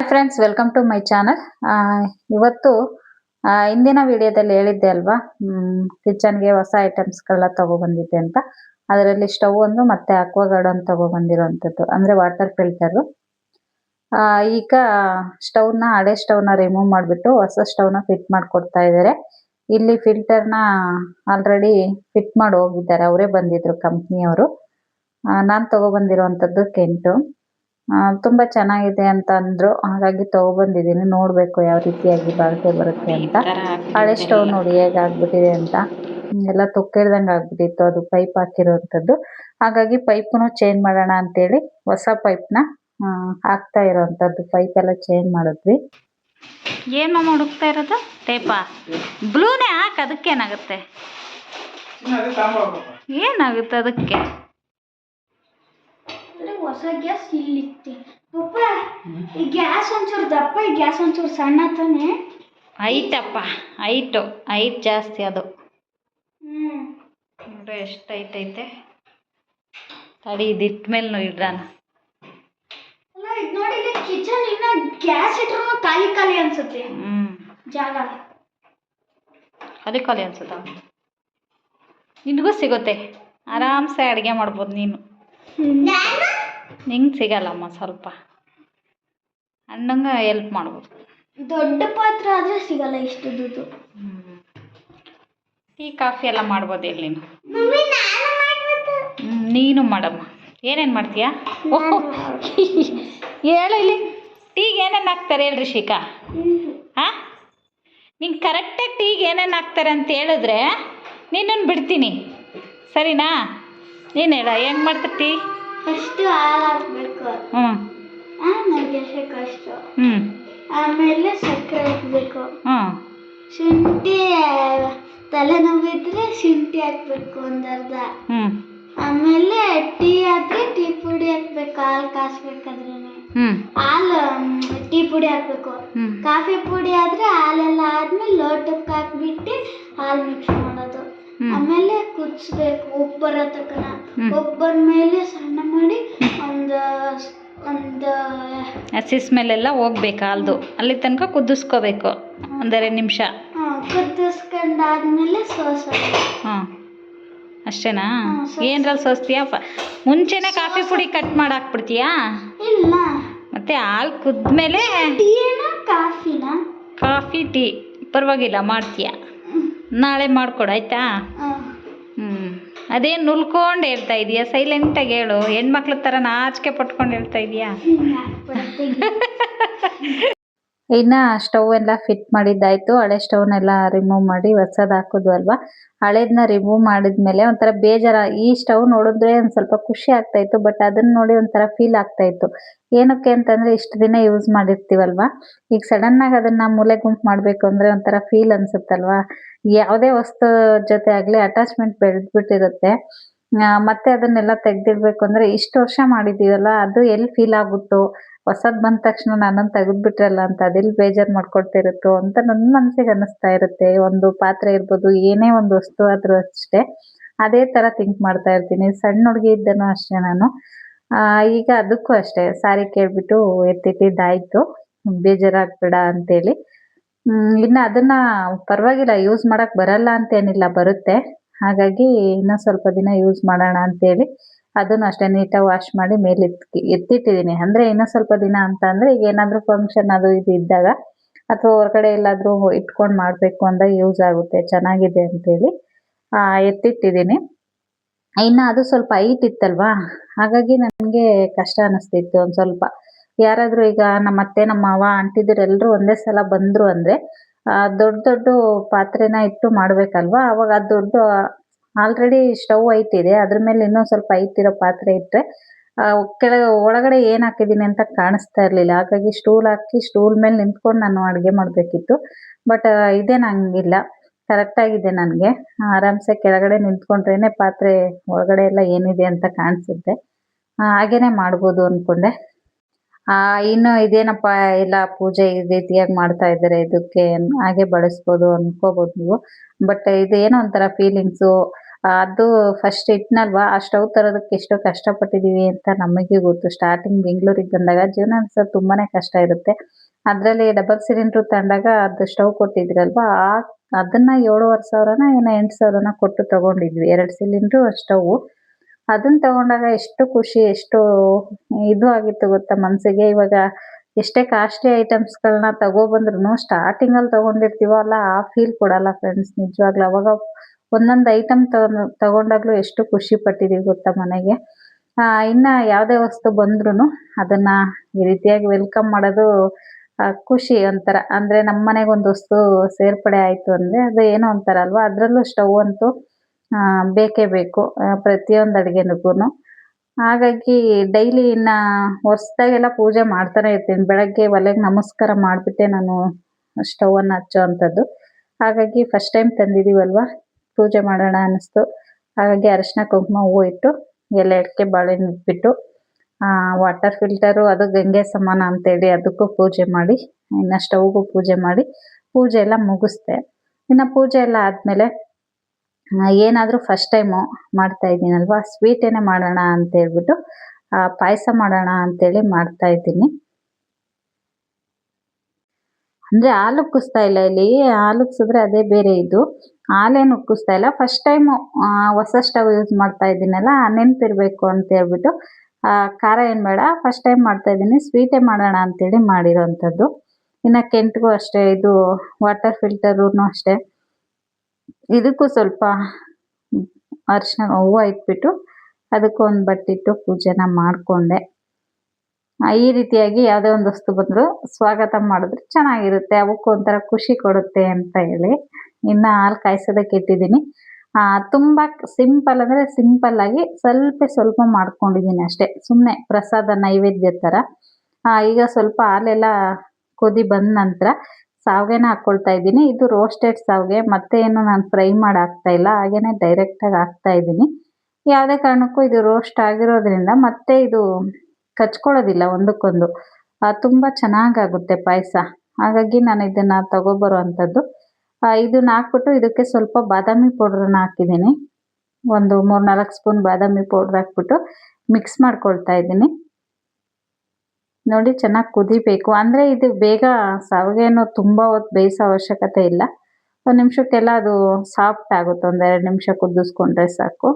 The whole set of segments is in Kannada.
Friends, welcome to my channel. ಇವತ್ತು ಇಂದಿನ ವಿಡಿಯೋದಲ್ಲಿ ಹೇಳಿದ್ದೆ ಅಲ್ವಾ, ಕಿಚನ್ಗೆ ಹೊಸ ಐಟಮ್ಸ್ಗಳನ್ನ ತಗೊಬಂದಿದ್ದೆ ಅಂತ. ಅದರಲ್ಲಿ ಸ್ಟವ್ ಒಂದು ಮತ್ತೆ ಅಕ್ವಾಗಾರ್ಡ್ ಒಂದು ತಗೊಬಂದಿರೋಂಥದ್ದು, ಅಂದರೆ ವಾಟರ್ ಫಿಲ್ಟರು. ಈಗ ಹಳೆ ಸ್ಟವ್ನ ರಿಮೂವ್ ಮಾಡಿಬಿಟ್ಟು ಹೊಸ ಸ್ಟವ್ನ ಫಿಟ್ ಮಾಡಿಕೊಡ್ತಾ ಇದ್ದಾರೆ. ಇಲ್ಲಿ ಫಿಲ್ಟರ್ನ ಆಲ್ರೆಡಿ ಫಿಟ್ ಮಾಡಿ ಹೋಗಿದ್ದಾರೆ, ಅವರೇ ಬಂದಿದ್ರು ಕಂಪ್ನಿಯವರು. ನಾನು ತಗೊಬಂದಿರೋಂಥದ್ದು ಕೆಂಟು. ತುಂಬಾ ಚೆನ್ನಾಗಿದೆ ಅಂತ ಅಂದ್ರು, ಹಾಗಾಗಿ ತಗೊಬಂದಿದ್ದೀನಿ. ನೋಡ್ಬೇಕು ಯಾವ ರೀತಿಯಾಗಿ ಬಾಳಿಕೆ ಬರುತ್ತೆ ಅಂತ. ಹಳೆ ಸ್ಟವ್ ನೋಡಿ ಹೇಗಾಗ್ಬಿಟ್ಟಿದೆ ಅಂತ, ಎಲ್ಲ ತುಕ್ಕಿಡ್ದಂಗೆ ಆಗ್ಬಿಟ್ಟಿತ್ತು. ಅದು ಪೈಪ್ ಹಾಕಿರೋಂಥದ್ದು, ಹಾಗಾಗಿ ಪೈಪ್ನು ಚೇಂಜ್ ಮಾಡೋಣ ಅಂತೇಳಿ ಹೊಸ ಪೈಪ್ನ ಹಾಕ್ತಾ ಇರೋಂಥದ್ದು. ಪೈಪ್ ಎಲ್ಲ ಚೇಂಜ್ ಮಾಡಿದ್ವಿ. ಏನು ಹುಡುಕ್ತಾ ಇರೋದು? ಟೇಪಾ? ಬ್ಲೂನೇ ಹಾಕಿ, ಅದಕ್ಕೇನಾಗುತ್ತೆ? ಏನಾಗುತ್ತೆ ಅದಕ್ಕೆ? ಹೊಸ ಗ್ಯಾಸ್ ಇಲ್ಲಿತ್ತೆ ಪಪ್ಪ. ಈ ಗ್ಯಾಸ್ ಒಂಚೂರು ದಪ್ಪ, ಈ ಗ್ಯಾಸ್ ಒಂಚೂರು ಸಣ್ಣ ತಾನೆ. ಹೈಟ್ ಜಾಸ್ತಿ ಅದು. ನೋಡ್ರಿ ಎಷ್ಟು ಹೈಟ್ ಐತೆ. ತಡಿ, ಇದಿಟ್ಟ ಮೇಲೆ ಇಡ್ರಾನ. ಅಲ್ಲ ಇದು ನೋಡಿ, ಕಿಚನ್ ಇನ್ನ ಗ್ಯಾಸ್ ಇಟ್ರು ಖಾಲಿ ಅನ್ಸುತ್ತೆ. ಜಾಗ ಖಾಲಿ ಅನ್ಸುತ್ತ. ನಿನಗೂ ಸಿಗುತ್ತೆ, ಆರಾಮ್ಸೆ ಅಡುಗೆ ಮಾಡ್ಬೋದು ನೀನು. ನಿಂಗೆ ಸಿಗಲ್ಲಮ್ಮ, ಸ್ವಲ್ಪ ಅಣ್ಣಂಗೆ ಹೆಲ್ಪ್ ಮಾಡ್ಬೋದು. ದೊಡ್ಡ ಪಾತ್ರೆ ಆದರೆ ಸಿಗಲ್ಲ ಇಷ್ಟು ದುಡ್ಡು. ಟೀ ಕಾಫಿ ಎಲ್ಲ ಮಾಡ್ಬೋದು ಇಲ್ಲಿ ನೀನು. ನೀನು ಮಾಡಮ್ಮ. ಏನೇನು ಮಾಡ್ತೀಯಾ? ಹೇಳು ಇಲ್ಲಿ, ಟೀಗೆ ಏನೇನು ಹಾಕ್ತಾರೆ ಹೇಳ್ರಿ ಶಿಖಾ. ಹಾಂ, ನಿಂಗೆ ಕರೆಕ್ಟಾಗಿ ಟೀಗೆ ಏನೇನು ಹಾಕ್ತಾರೆ ಅಂತ ಹೇಳಿದ್ರೆ ನಿನ್ನನ್ನು ಬಿಡ್ತೀನಿ, ಸರಿನಾ? ನೀನು ಹೇಳ, ಹೆಂಗೆ ಮಾಡ್ತಾರೆ ಟೀ? ಫಸ್ಟ್ ಹಾಲು ಹಾಕ್ಬೇಕು. ನನಗೆ ಕಷ್ಟ. ಆಮೇಲೆ ಸಕ್ಕರೆ ಹಾಕ್ಬೇಕು. ಶುಂಠಿ ತಲೆನೋವಿದ್ರೆ ಶುಂಠಿ ಹಾಕ್ಬೇಕು ಒಂದು ಅರ್ಧ. ಆಮೇಲೆ ಟೀ ಆದ್ರೆ ಟೀ ಪುಡಿ ಹಾಕ್ಬೇಕು. ಹಾಲು ಕಾಸ್ಬೇಕಾದ್ರೆ ಹಾಲು ಟೀ ಪುಡಿ ಹಾಕ್ಬೇಕು. ಕಾಫಿ ಪುಡಿ ಆದ್ರೆ ಹಾಲೆಲ್ಲ ಆದ್ಮೇಲೆ ಲೋಟಕ್ಕೆ ಹಾಕ್ಬಿಟ್ಟು ಹಾಲು ಮಿಕ್ಸ್ ಮಾಡೋದು. ಆಮೇಲೆ ಕುದಿಸ್ಬೇಕು ಉಪ್ಪು ಬರೋ ತನಕ. ಉಪ್ಪು ಬಂದ್ಮೇಲೆ ಸಣ್ಣ ಮಾಡಿ ಒಂದು ಹಸಿ ಸ್ಮೆಲ್ಲೆಲ್ಲ ಹೋಗ್ಬೇಕು ಹಾಲ್ದು. ಅಲ್ಲಿ ತನಕ ಕುದಿಸ್ಕೋಬೇಕು ಒಂದೆರಡು ನಿಮಿಷ. ಕುದಿಸ್ಕೊಂಡಾದ್ಮೇಲೆ ಸೋಸೋದು. ಅಷ್ಟೇನಾ? ಏನ್ರಲ್ಲಿ ಸೋಸ್ತೀಯಾ? ಮುಂಚೆನೆ ಕಾಫಿ ಪುಡಿ ಕಟ್ ಮಾಡಿ ಹಾಕ್ಬಿಡ್ತೀಯಾ? ಇಲ್ಲ, ಮತ್ತೆ ಹಾಲು ಕುದ್ಮೇಲೆ ಕಾಫಿ ಟೀ ಪರವಾಗಿಲ್ಲ ಮಾಡ್ತೀಯಾ? ನಾಳೆ ಮಾಡ್ಕೊಡು ಆಯ್ತಾ? ಅದೇನು ನುಲ್ಕೊಂಡು ಹೇಳ್ತಾ ಇದೀಯಾ? ಸೈಲೆಂಟಾಗಿ ಹೇಳು. ಹೆಣ್ಮಕ್ಳ ಥರ ನಾಚಿಕೆ ಪಟ್ಕೊಂಡು ಹೇಳ್ತಾ ಇದೀಯಾ? ಇನ್ನು ಸ್ಟವ್ ಎಲ್ಲ ಫಿಟ್ ಮಾಡಿದ್ದಾಯ್ತು. ಹಳೆ ಸ್ಟವ್ನೆಲ್ಲ ರಿಮೂವ್ ಮಾಡಿ ಹೊಸದು ಹಾಕೋದು ಅಲ್ವಾ. ಹಳೇದನ್ನ ರಿಮೂವ್ ಮಾಡಿದ್ಮೇಲೆ ಒಂಥರ ಬೇಜಾರ. ಈ ಸ್ಟವ್ ನೋಡಿದ್ರೆ ಒಂದು ಸ್ವಲ್ಪ ಖುಷಿ ಆಗ್ತಾ ಇತ್ತು, ಬಟ್ ಅದನ್ನ ನೋಡಿ ಒಂಥರ ಫೀಲ್ ಆಗ್ತಾ ಇತ್ತು. ಏನಕ್ಕೆ ಅಂತಂದ್ರೆ ಇಷ್ಟು ದಿನ ಯೂಸ್ ಮಾಡಿರ್ತೀವಲ್ವಾ, ಈಗ ಸಡನ್ ಆಗಿ ಅದನ್ನ ಮೂಲೆ ಗುಂಪು ಮಾಡಬೇಕು ಅಂದ್ರೆ ಒಂಥರ ಫೀಲ್ ಅನ್ಸುತ್ತಲ್ವಾ. ಯಾವುದೇ ವಸ್ತು ಜೊತೆ ಆಗಲಿ ಅಟ್ಯಾಚ್ಮೆಂಟ್ ಬೆಳೆದ್ಬಿಟ್ಟಿರುತ್ತೆ. ಮತ್ತೆ ಅದನ್ನೆಲ್ಲ ತೆಗ್ದಿಡ್ಬೇಕು ಅಂದ್ರೆ ಇಷ್ಟು ವರ್ಷ ಮಾಡಿದೀವಲ್ಲ, ಅದು ಎಲ್ಲಿ ಫೀಲ್ ಆಗ್ಬಿಟ್ಟು ಹೊಸದ್ ಬಂದ ತಕ್ಷಣ ನನ್ನನ್ನು ತೆಗೆದ್ಬಿಟ್ರಲ್ಲ ಅಂತ ಅದೆಲ್ಲಿ ಬೇಜಾರು ಮಾಡ್ಕೊಳ್ತಿರುತ್ತೋ ಅಂತ ನನ್ನ ಮನಸ್ಸಿಗೆ ಅನ್ನಿಸ್ತಾ ಇರುತ್ತೆ. ಒಂದು ಪಾತ್ರೆ ಇರ್ಬೋದು, ಏನೇ ಒಂದು ವಸ್ತು ಆದ್ರೂ ಅಷ್ಟೇ, ಅದೇ ತರ ಥಿಂಕ್ ಮಾಡ್ತಾ ಇರ್ತೀನಿ. ಸಣ್ಣ ಹುಡುಗಿ ಇದ್ದನೂ ಅಷ್ಟೇ ನಾನು. ಈಗ ಅದಕ್ಕೂ ಅಷ್ಟೇ ಸಾರಿ ಕೇಳ್ಬಿಟ್ಟು ಎತ್ತಿಟ್ಟಿದ್ದಾಯ್ತು, ಬೇಜಾರಾಗ್ಬೇಡ ಅಂತೇಳಿ. ಇನ್ನು ಅದನ್ನ ಪರವಾಗಿಲ್ಲ, ಯೂಸ್ ಮಾಡಕ್ ಬರಲ್ಲ ಅಂತೇನಿಲ್ಲ, ಬರುತ್ತೆ. ಹಾಗಾಗಿ ಇನ್ನೂ ಸ್ವಲ್ಪ ದಿನ ಯೂಸ್ ಮಾಡೋಣ ಅಂತೇಳಿ ಅದನ್ನು ಅಷ್ಟೇ ನೀಟಾಗಿ ವಾಶ್ ಮಾಡಿ ಮೇಲೆ ಎತ್ತಿಟ್ಟಿದ್ದೀನಿ. ಅಂದರೆ ಇನ್ನೂ ಸ್ವಲ್ಪ ದಿನ ಅಂತ ಅಂದರೆ ಈಗ ಏನಾದರೂ ಫಂಕ್ಷನ್ ಅದು ಇದು ಇದ್ದಾಗ ಅಥವಾ ಹೊರಗಡೆ ಎಲ್ಲಾದರೂ ಇಟ್ಕೊಂಡು ಮಾಡಬೇಕು ಅಂದಾಗ ಯೂಸ್ ಆಗುತ್ತೆ, ಚೆನ್ನಾಗಿದೆ ಅಂತೇಳಿ ಎತ್ತಿಟ್ಟಿದ್ದೀನಿ. ಇನ್ನು ಅದು ಸ್ವಲ್ಪ ಹೈಟ್ ಇತ್ತಲ್ವಾ, ಹಾಗಾಗಿ ನನಗೆ ಕಷ್ಟ ಅನ್ನಿಸ್ತಿತ್ತು ಒಂದು ಸ್ವಲ್ಪ. ಯಾರಾದರೂ ಈಗ ನಮ್ಮ ಅತ್ತೆ, ನಮ್ಮ ಮಾವ, ಆಂಟಿದಿರೆಲ್ಲರೂ ಒಂದೇ ಸಲ ಬಂದರು ಅಂದರೆ ದೊಡ್ಡ ದೊಡ್ಡ ಪಾತ್ರೆನ ಇಟ್ಟು ಮಾಡಬೇಕಲ್ವಾ. ಅವಾಗ ಅದು ದೊಡ್ಡ ಆಲ್ರೆಡಿ ಸ್ಟವ್ ಹೈಟ್ ಇದೆ, ಅದ್ರ ಮೇಲೆ ಇನ್ನೊಂದು ಸ್ವಲ್ಪ ಹೈಟ್ ಇರೋ ಪಾತ್ರೆ ಇಟ್ಟರೆ ಒಳಗಡೆ ಏನು ಹಾಕಿದ್ದೀನಿ ಅಂತ ಕಾಣಿಸ್ತಾ ಇರಲಿಲ್ಲ. ಹಾಗಾಗಿ ಸ್ಟೂಲ್ ಹಾಕಿ ಸ್ಟೂಲ್ ಮೇಲೆ ನಿಂತ್ಕೊಂಡು ನಾನು ಅಡುಗೆ ಮಾಡಬೇಕಿತ್ತು. ಬಟ್ ಇದೇನು ಹಂಗಿಲ್ಲ, ಕರೆಕ್ಟಾಗಿದೆ. ನನಗೆ ಆರಾಮ್ಸೆ ಕೆಳಗಡೆ ನಿಂತ್ಕೊಂಡ್ರೇ ಪಾತ್ರೆ ಒಳಗಡೆ ಎಲ್ಲ ಏನಿದೆ ಅಂತ ಕಾಣಿಸುತ್ತೆ. ಹಾಗೇನೆ ಮಾಡ್ಬೋದು ಅಂದ್ಕೊಂಡೆ. ಇನ್ನು ಇದೇನಪ್ಪ ಎಲ್ಲ ಪೂಜೆ ಈ ರೀತಿಯಾಗಿ ಮಾಡ್ತಾ ಇದ್ದಾರೆ, ಇದಕ್ಕೆ ಹಾಗೆ ಬಳಸ್ಬೋದು ಅನ್ಕೋಬೋದು ನೀವು. ಬಟ್ ಇದು ಏನೋ ಒಂಥರ ಫೀಲಿಂಗ್ಸು, ಅದು ಫಸ್ಟ್ ಇಟ್ನಲ್ವಾ ಆ ಸ್ಟವ್ ತರೋದಕ್ಕೆ ಎಷ್ಟು ಕಷ್ಟಪಟ್ಟಿದ್ದೀವಿ ಅಂತ ನಮಗೆ ಗೊತ್ತು. ಸ್ಟಾರ್ಟಿಂಗ್ ಬೆಂಗಳೂರಿಗೆ ಬಂದಾಗ ಜೀವನ ನಡೆಸೋದು ತುಂಬಾನೇ ಕಷ್ಟ ಇರುತ್ತೆ. ಅದರಲ್ಲಿ ಡಬಲ್ ಸಿಲಿಂಡ್ರು ತಗೊಂಡಾಗ ಅದು ಸ್ಟವ್ ಕೊಟ್ಟಿದ್ರಲ್ವಾ ಅದನ್ನ 7,500 ಏನೋ 8,000 ಕೊಟ್ಟು ತಗೊಂಡಿದ್ವಿ 2 ಸಿಲಿಂಡ್ರು ಸ್ಟವ್. ಅದನ್ನ ತಗೊಂಡಾಗ ಎಷ್ಟು ಖುಷಿ ಎಷ್ಟು ಇದು ಆಗಿತ್ತು ಗೊತ್ತಾ ಮನಸ್ಸಿಗೆ. ಇವಾಗ ಎಷ್ಟೇ ಕಾಸ್ಟ್ಲಿ ಐಟಮ್ಸ್ಗಳನ್ನ ತಗೊಬಂದ್ರೂ ಸ್ಟಾರ್ಟಿಂಗಲ್ಲಿ ತಗೊಂಡಿರ್ತೀವಲ್ಲ ಆ ಫೀಲ್ ಕೊಡಲ್ಲ ಫ್ರೆಂಡ್ಸ್ ನಿಜವಾಗ್ಲೂ. ಅವಾಗ ಒಂದೊಂದು ಐಟಮ್ ತಗೊಂಡಾಗ್ಲೂ ಎಷ್ಟು ಖುಷಿ ಪಟ್ಟಿದೀವಿ ಗೊತ್ತಾ ಮನೆಗೆ. ಇನ್ನ ಯಾವುದೇ ವಸ್ತು ಬಂದ್ರೂ ಅದನ್ನ ಈ ರೀತಿಯಾಗಿ ವೆಲ್ಕಮ್ ಮಾಡೋದು ಖುಷಿ ಒಂಥರ. ಅಂದ್ರೆ ನಮ್ಮ ಮನೆಗೆ ಒಂದು ವಸ್ತು ಸೇರ್ಪಡೆ ಆಯ್ತು ಅಂದ್ರೆ ಅದು ಏನೋ ಒಂಥರ ಅಲ್ವಾ. ಅದರಲ್ಲೂ ಸ್ಟವ್ ಅಂತೂ ಬೇಕೇ ಬೇಕು ಪ್ರತಿಯೊಂದು ಅಡುಗೆನಿಗೂ. ಹಾಗಾಗಿ ಡೈಲಿ ಇನ್ನ ಹೊಸ್ದಾಗೆಲ್ಲ ಪೂಜೆ ಮಾಡ್ತಾನೆ ಇರ್ತೀನಿ. ಬೆಳಗ್ಗೆ ಒಲೆಗೆ ನಮಸ್ಕಾರ ಮಾಡಿಬಿಟ್ಟೆ ನಾನು ಸ್ಟವನ್ನು ಹಚ್ಚೋ ಅಂಥದ್ದು. ಹಾಗಾಗಿ ಫಸ್ಟ್ ಟೈಮ್ ತಂದಿದ್ದೀವಲ್ವ ಪೂಜೆ ಮಾಡೋಣ ಅನ್ನಿಸ್ತು. ಹಾಗಾಗಿ ಅರಿಶಿನ ಕುಂಕುಮ ಹೂವು ಇಟ್ಟು ಎಲೆ ಅಡಿಕೆ ಬಾಳೆಹಣ್ಣು ಇಟ್ಬಿಟ್ಟು ವಾಟರ್ ಫಿಲ್ಟರು ಅದು ಗಂಗೆ ಸಮಾನ ಅಂತೇಳಿ ಅದಕ್ಕೂ ಪೂಜೆ ಮಾಡಿ ಇನ್ನು ಸ್ಟವ್ಗೂ ಪೂಜೆ ಮಾಡಿ ಪೂಜೆ ಎಲ್ಲ ಮುಗಿಸ್ದೆ. ಇನ್ನು ಪೂಜೆ ಎಲ್ಲ ಆದಮೇಲೆ ಏನಾದರೂ ಫಸ್ಟ್ ಟೈಮು ಮಾಡ್ತಾ ಇದ್ದೀನಲ್ವಾ ಸ್ವೀಟೇನೆ ಮಾಡೋಣ ಅಂತೇಳ್ಬಿಟ್ಟು ಪಾಯಸ ಮಾಡೋಣ ಅಂತೇಳಿ ಮಾಡ್ತಾ ಇದ್ದೀನಿ. ಅಂದರೆ ಹಾಲು ಉಕ್ಕಿಸ್ತಾ ಇಲ್ಲ ಇಲ್ಲಿ. ಹಾಲು ಉಕ್ಕಿಸಿದ್ರೆ ಅದೇ ಬೇರೆ ಇದು. ಹಾಲೇನು ಉಕ್ಕಿಸ್ತಾ ಇಲ್ಲ. ಫಸ್ಟ್ ಟೈಮು ಹೊಸ ಸ್ಟವ್ ಯೂಸ್ ಮಾಡ್ತಾ ಇದ್ದೀನಲ್ಲ ನೆನಪಿರಬೇಕು ಅಂತೇಳ್ಬಿಟ್ಟು ಖಾರ ಏನು ಬೇಡ ಫಸ್ಟ್ ಟೈಮ್ ಮಾಡ್ತಾ ಇದ್ದೀನಿ ಸ್ವೀಟೇ ಮಾಡೋಣ ಅಂತೇಳಿ ಮಾಡಿರೋವಂಥದ್ದು. ಇನ್ನು ಕೆಂಟ್ಗೂ ಅಷ್ಟೇ ಇದು ವಾಟರ್ ಫಿಲ್ಟರೂ ಅಷ್ಟೇ ಇದಕ್ಕೂ ಸ್ವಲ್ಪ ಅರಿಶಿನ ಹೂವು ಇಟ್ಬಿಟ್ಟು ಅದಕ್ಕೂ ಒಂದು ಬಟ್ಟಿಟ್ಟು ಪೂಜೆನ ಮಾಡಿಕೊಂಡೆ. ಈ ರೀತಿಯಾಗಿ ಯಾವುದೇ ಒಂದು ವಸ್ತು ಬಂದರೂ ಸ್ವಾಗತ ಮಾಡಿದ್ರೆ ಚೆನ್ನಾಗಿರುತ್ತೆ. ಅವಕ್ಕೂ ಒಂಥರ ಖುಷಿ ಕೊಡುತ್ತೆ ಅಂತ ಹೇಳಿ ಇನ್ನು ಹಾಲು ಕಾಯಿಸೋದಕ್ಕೆ ಇಟ್ಟಿದ್ದೀನಿ. ತುಂಬ ಸಿಂಪಲ್ ಅಂದರೆ ಸಿಂಪಲ್ಲಾಗಿ ಸ್ವಲ್ಪ ಮಾಡ್ಕೊಂಡಿದ್ದೀನಿ ಅಷ್ಟೇ. ಸುಮ್ಮನೆ ಪ್ರಸಾದ ನೈವೇದ್ಯ ಥರ. ಈಗ ಸ್ವಲ್ಪ ಹಾಲೆಲ್ಲ ಕುದಿ ಬಂದ ನಂತರ ಸಾವಿಗೆನ ಹಾಕ್ಕೊಳ್ತಾ ಇದ್ದೀನಿ. ಇದು ರೋಸ್ಟೆಡ್ ಸಾವಿಗೆ ಮತ್ತೆ ಏನು ನಾನು ಫ್ರೈ ಮಾಡಿ ಹಾಕ್ತಾ ಇಲ್ಲ, ಹಾಗೇನೆ ಡೈರೆಕ್ಟಾಗಿ ಹಾಕ್ತಾ ಇದ್ದೀನಿ. ಯಾವುದೇ ಕಾರಣಕ್ಕೂ ಇದು ರೋಸ್ಟ್ ಆಗಿರೋದ್ರಿಂದ ಮತ್ತೆ ಇದು ಕಚ್ಕೊಳ್ಳೋದಿಲ್ಲ ಒಂದಕ್ಕೊಂದು. ತುಂಬ ಚೆನ್ನಾಗಾಗುತ್ತೆ ಪಾಯಸ. ಹಾಗಾಗಿ ನಾನು ಇದನ್ನು ತಗೊಬರೋ ಅಂಥದ್ದು. ಇದನ್ನ ಹಾಕ್ಬಿಟ್ಟು ಇದಕ್ಕೆ ಸ್ವಲ್ಪ ಬಾದಾಮಿ ಪೌಡ್ರನ್ನ ಹಾಕಿದ್ದೀನಿ. ಒಂದು 3-4 ಸ್ಪೂನ್ ಬಾದಾಮಿ ಪೌಡ್ರ್ ಹಾಕ್ಬಿಟ್ಟು ಮಿಕ್ಸ್ ಮಾಡ್ಕೊಳ್ತಾ ಇದ್ದೀನಿ. ನೋಡಿ ಚೆನ್ನಾಗಿ ಕುದಿಬೇಕು. ಅಂದರೆ ಇದು ಬೇಗ ಸಾವಿಗೆನೂ ತುಂಬ ಹೊತ್ತು ಬೇಯಿಸೋ ಅವಶ್ಯಕತೆ ಇಲ್ಲ. ಒಂದು ನಿಮಿಷಕ್ಕೆಲ್ಲ ಅದು ಸಾಫ್ಟ್ ಆಗುತ್ತೆ. ಒಂದು 2 ನಿಮಿಷ ಕುದಿಸ್ಕೊಂಡ್ರೆ ಸಾಕು.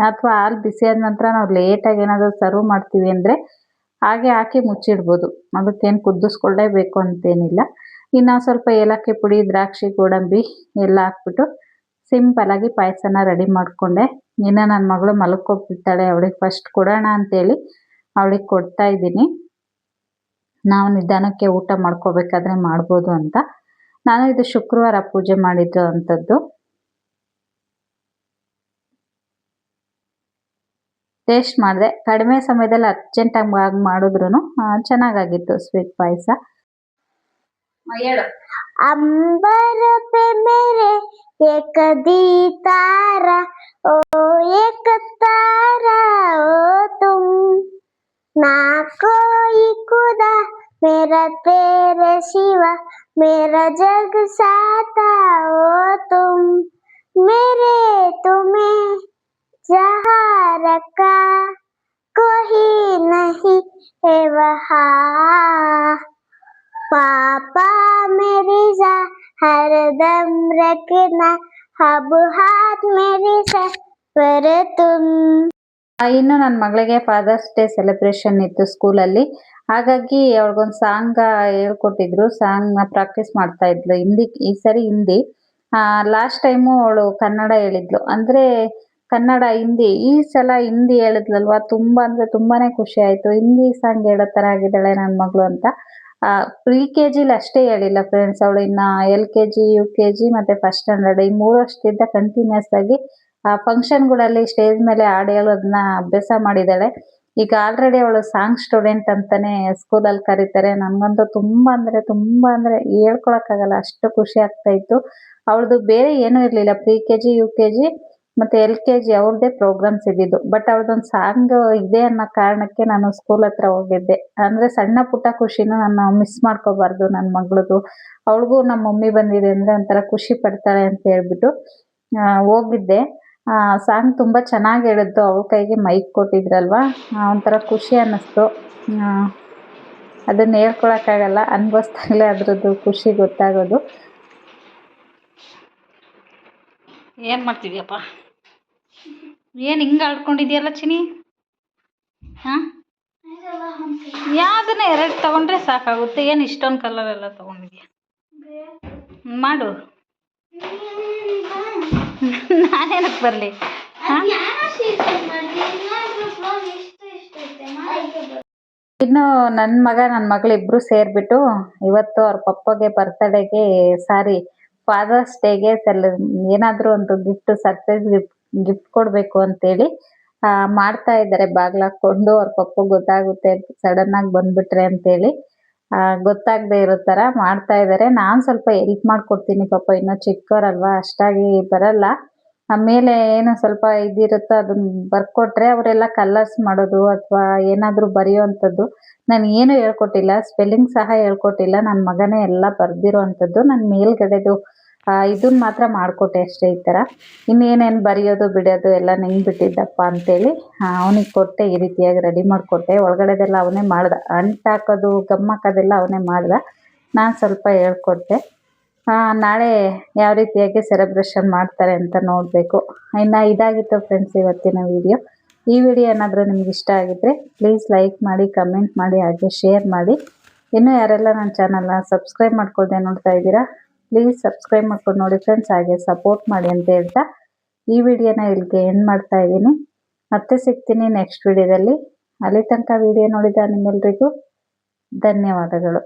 ಅಥವಾ ಹಾಲು ಬಿಸಿ ಆದ ನಂತರ ನಾವು ಲೇಟಾಗಿ ಏನಾದರೂ ಸರ್ವ್ ಮಾಡ್ತೀವಿ ಅಂದರೆ ಹಾಗೆ ಹಾಕಿ ಮುಚ್ಚಿಡ್ಬೋದು. ಅದಕ್ಕೇನು ಕುದಿಸ್ಕೊಳ್ಳೇಬೇಕು ಅಂತೇನಿಲ್ಲ. ಇನ್ನು ಸ್ವಲ್ಪ ಏಲಕ್ಕಿ ಪುಡಿ ದ್ರಾಕ್ಷಿ ಗೋಡಂಬಿ ಎಲ್ಲ ಹಾಕ್ಬಿಟ್ಟು ಸಿಂಪಲಾಗಿ ಪಾಯಸನ ರೆಡಿ ಮಾಡಿಕೊಂಡೆ. ಇನ್ನು ನನ್ನ ಮಗಳು ಮಲ್ಕೊಬಿಡ್ತಾಳೆ, ಅವಳಿಗೆ ಫಸ್ಟ್ ಕೊಡೋಣ ಅಂತೇಳಿ ಅವಳಿಗೆ ಕೊಡ್ತಾ ಇದ್ದೀನಿ. ನಾವು ನಿಧಾನಕ್ಕೆ ಊಟ ಮಾಡ್ಕೋಬೇಕಾದ್ರೆ ಮಾಡ್ಬೋದು ಅಂತ. ನಾನು ಇದು ಶುಕ್ರವಾರ ಪೂಜೆ ಮಾಡಿದ್ದು ಅಂಥದ್ದು. ಟೇಸ್ಟ್ ಮಾಡಿದೆ. ಕಡಿಮೆ ಸಮಯದಲ್ಲಿ ಅರ್ಜೆಂಟಾಗಿ ಮಾಡಿದ್ರು ಚೆನ್ನಾಗಾಗಿತ್ತು ಸ್ವೀಟ್ ಪಾಯಸ. ಹೇಳು. अंबर पे मेरे एक तारा ओ एक तारा ओ तुम ना कोई खुदा मेरा तेरे सिवा मेरा जग साता ओ तुम मेरे तुम्हें जहाँ रखा कोई नहीं है वहाँ पापा मेरी जा हरदम रखना अब हाथ मेरी सर पर तुम. ಇನ್ನು ನನ್ನ ಮಗಳಿಗೆ ಫಾದರ್ಸ್ ಡೇ ಸೆಲೆಬ್ರೇಷನ್ ಇತ್ತು ಸ್ಕೂಲಲ್ಲಿ. ಹಾಗಾಗಿ ಅವಳಿಗೊಂದು ಸಾಂಗ್ ಹೇಳ್ಕೊಟ್ಟಿದ್ರು. ಸಾಂಗ್ನ ಪ್ರಾಕ್ಟೀಸ್ ಮಾಡ್ತಾ ಇದ್ಲು. ಈ ಸರಿ ಹಿಂದಿ. ಲಾಸ್ಟ್ ಟೈಮು ಅವಳು ಕನ್ನಡ ಹೇಳಿದ್ಲು. ಅಂದರೆ ಕನ್ನಡ ಹಿಂದಿ ಈ ಸಲ ಹಿಂದಿ ಹೇಳಿದ್ಲಲ್ವ ತುಂಬ ಅಂದರೆ ತುಂಬಾ ಖುಷಿ ಆಯಿತು. ಹಿಂದಿ ಸಾಂಗ್ ಹೇಳೋ ಥರ ಆಗಿದ್ದಾಳೆ ನನ್ನ ಮಗಳು ಅಂತ. ಪ್ರಿ-KGಲಿ ಅಷ್ಟೇ ಹೇಳಿಲ್ಲ ಫ್ರೆಂಡ್ಸ್. ಅವಳು ಇನ್ನು LKG UKG ಮತ್ತು ಫಸ್ಟ್ ಸ್ಟ್ಯಾಂಡರ್ಡ್ ಈ 3 ವರ್ಷದಿಂದ ಕಂಟಿನ್ಯೂಸ್ ಆಗಿ ಫಂಕ್ಷನ್ಗಳಲ್ಲಿ ಸ್ಟೇಜ್ ಮೇಲೆ ಹಾಡು ಹೇಳೋದನ್ನ ಅಭ್ಯಾಸ ಮಾಡಿದ್ದಾಳೆ. ಈಗ ಆಲ್ರೆಡಿ ಅವಳು ಸಾಂಗ್ ಸ್ಟೂಡೆಂಟ್ ಅಂತಲೇ ಸ್ಕೂಲಲ್ಲಿ ಕರೀತಾರೆ. ನನಗಂತೂ ತುಂಬ ಅಂದರೆ ಹೇಳ್ಕೊಳಕ್ಕಾಗಲ್ಲ, ಅಷ್ಟು ಖುಷಿ ಆಗ್ತಾಯಿತ್ತು. ಅವಳದು ಬೇರೆ ಏನೂ ಇರಲಿಲ್ಲ. ಪ್ರಿ-KG UKG ಮತ್ತು LKG ಅವ್ರದ್ದೇ ಪ್ರೋಗ್ರಾಮ್ಸ್ ಇದ್ದಿದ್ದು. ಬಟ್ ಅವಳದೊಂದು ಸಾಂಗ್ ಇದೆ ಅನ್ನೋ ಕಾರಣಕ್ಕೆ ನಾನು ಸ್ಕೂಲ್ ಹತ್ರ ಹೋಗಿದ್ದೆ. ಅಂದರೆ ಸಣ್ಣ ಪುಟ್ಟ ಖುಷಿನೂ ನಾನು ಮಿಸ್ ಮಾಡ್ಕೋಬಾರ್ದು ನನ್ನ ಮಗಳದು. ಅವಳಿಗೂ ನಮ್ಮ ಮಮ್ಮಿ ಬಂದಿದೆ ಅಂದರೆ ಒಂಥರ ಖುಷಿ ಪಡ್ತಾಳೆ ಅಂತ ಹೇಳ್ಬಿಟ್ಟು ಹೋಗಿದ್ದೆ. ಸಾಂಗ್ ತುಂಬ ಚೆನ್ನಾಗಿ ಹೇಳಿದ್ದು. ಅವಳ ಕೈಗೆ ಮೈಕ್ ಕೊಟ್ಟಿದ್ರಲ್ವ, ಒಂಥರ ಖುಷಿ ಅನ್ನಿಸ್ತು. ಅದನ್ನು ಹೇಳ್ಕೊಳಕ್ಕಾಗಲ್ಲ, ಅನುಭವಿಸ್ದಾಗಲೇ ಅದ್ರದ್ದು ಖುಷಿ ಗೊತ್ತಾಗೋದು. ಏನು ಮಾಡ್ತಿದ್ಯಪ್ಪ? ಏನು ಹಿಂಗೆ ಆಡ್ಕೊಂಡಿದ್ಯಲ್ಲ ಚಿನಿ? ಹಾಂ, ಯಾವುದನ್ನ 2 ತೊಗೊಂಡ್ರೆ ಸಾಕಾಗುತ್ತೆ. ಏನು ಇಷ್ಟೊಂದು ಕಲರ್ ಎಲ್ಲ ತೊಗೊಂಡಿದ್ಯಾ? ಮಾಡು. ನಾನೇನಕ್ಕೆ ಬರಲಿ? ಹಾಂ, ಇನ್ನು ನನ್ನ ಮಗ ನನ್ನ ಮಗಳು ಇಬ್ಬರು ಸೇರಿಬಿಟ್ಟು ಇವತ್ತು ಅವ್ರ ಪಪ್ಪಗೆ ಬರ್ತಡೇಗೆ ಫಾದರ್ಸ್ ಡೇಗೆ ಏನಾದರೂ ಒಂದು ಗಿಫ್ಟ್, ಸರ್ಪ್ರೈಸ್ ಗಿಫ್ಟ್ ಕೊಡಬೇಕು ಅಂತೇಳಿ ಮಾಡ್ತಾ ಇದ್ದಾರೆ. ಬಾಗ್ಲಾಕೊಂಡು ಅವ್ರ ಪಪ್ಪಗೆ ಗೊತ್ತಾಗುತ್ತೆ ಸಡನ್ನಾಗಿ ಬಂದುಬಿಟ್ರೆ ಅಂತೇಳಿ, ಗೊತ್ತಾಗದೇ ಇರೋ ಥರ ಮಾಡ್ತಾ ಇದ್ದಾರೆ. ನಾನು ಸ್ವಲ್ಪ ಹೆಲ್ಪ್ ಮಾಡಿಕೊಡ್ತೀನಿ, ಪಾಪ ಇನ್ನೂ ಚಿಕ್ಕವರಲ್ವ, ಅಷ್ಟಾಗಿ ಬರಲ್ಲ. ಆಮೇಲೆ ಏನು ಸ್ವಲ್ಪ ಇದಿರುತ್ತೋ ಅದನ್ನು ಬರ್ಕೊಟ್ರೆ ಅವರೆಲ್ಲ ಕಲರ್ಸ್ ಮಾಡೋದು ಅಥವಾ ಏನಾದರೂ ಬರೆಯೋವಂಥದ್ದು. ನಾನು ಏನೂ ಹೇಳ್ಕೊಟ್ಟಿಲ್ಲ, ಸ್ಪೆಲ್ಲಿಂಗ್ ಸಹ ಹೇಳ್ಕೊಟ್ಟಿಲ್ಲ. ನನ್ನ ಮಗನೇ ಎಲ್ಲ ಬರೆದಿರೋ ಅಂಥದ್ದು. ನಾನು ಮೇಲ್ಗಡೆದು ಇದನ್ನು ಮಾತ್ರ ಮಾಡಿಕೊಟ್ಟೆ ಅಷ್ಟೇ. ಈ ಥರ ಇನ್ನೇನೇನು ಬರೆಯೋದು ಬಿಡೋದು ಎಲ್ಲ ನಿಂಗೆ ಬಿಟ್ಟಿದ್ದಪ್ಪ ಅಂತೇಳಿ ಅವನಿಗೆ ಕೊಟ್ಟೆ. ಈ ರೀತಿಯಾಗಿ ರೆಡಿ ಮಾಡಿಕೊಟ್ಟೆ. ಒಳಗಡೆದೆಲ್ಲ ಅವನೇ ಮಾಡ್ದ, ಅಂಟಾಕೋದು ಗಮ್ ಹಾಕೋದೆಲ್ಲ ಅವನೇ ಮಾಡ್ದ. ನಾನು ಸ್ವಲ್ಪ ಹೇಳ್ಕೊಟ್ಟೆ. ನಾಳೆ ಯಾವ ರೀತಿಯಾಗಿ ಸೆಲೆಬ್ರೇಷನ್ ಮಾಡ್ತಾರೆ ಅಂತ ನೋಡಬೇಕು. ಇನ್ನು ಇದಾಗಿತ್ತು ಫ್ರೆಂಡ್ಸ್ ಇವತ್ತಿನ ವಿಡಿಯೋ. ಈ ವಿಡಿಯೋ ಏನಾದರೂ ನಿಮ್ಗೆ ಇಷ್ಟ ಆಗಿದ್ದರೆ ಪ್ಲೀಸ್ ಲೈಕ್ ಮಾಡಿ, ಕಮೆಂಟ್ ಮಾಡಿ, ಹಾಗೆ ಶೇರ್ ಮಾಡಿ. ಇನ್ನೂ ಯಾರೆಲ್ಲ ನನ್ನ ಚಾನಲ್ನ ಸಬ್ಸ್ಕ್ರೈಬ್ ಮಾಡ್ಕೊಳ್ದೆ ನೋಡ್ತಾ ಇದ್ದೀರಾ, ಪ್ಲೀಸ್ ಸಬ್ಸ್ಕ್ರೈಬ್ ಮಾಡ್ಕೊಂಡು ನೋಡಿ ಫ್ರೆಂಡ್ಸ್, ಹಾಗೆ ಸಪೋರ್ಟ್ ಮಾಡಿ ಅಂತ ಹೇಳ್ತಾ ಈ ವಿಡಿಯೋನ ಇಲ್ಲಿಗೆ ಎಂಡ್ ಮಾಡ್ತಾ ಇದ್ದೀನಿ. ಮತ್ತೆ ಸಿಗ್ತೀನಿ ನೆಕ್ಸ್ಟ್ ವಿಡಿಯೋದಲ್ಲಿ. ಅಲ್ಲಿ ತನಕ ವಿಡಿಯೋ ನೋಡಿದ ನಿಮ್ಮೆಲ್ಲರಿಗೂ ಧನ್ಯವಾದಗಳು.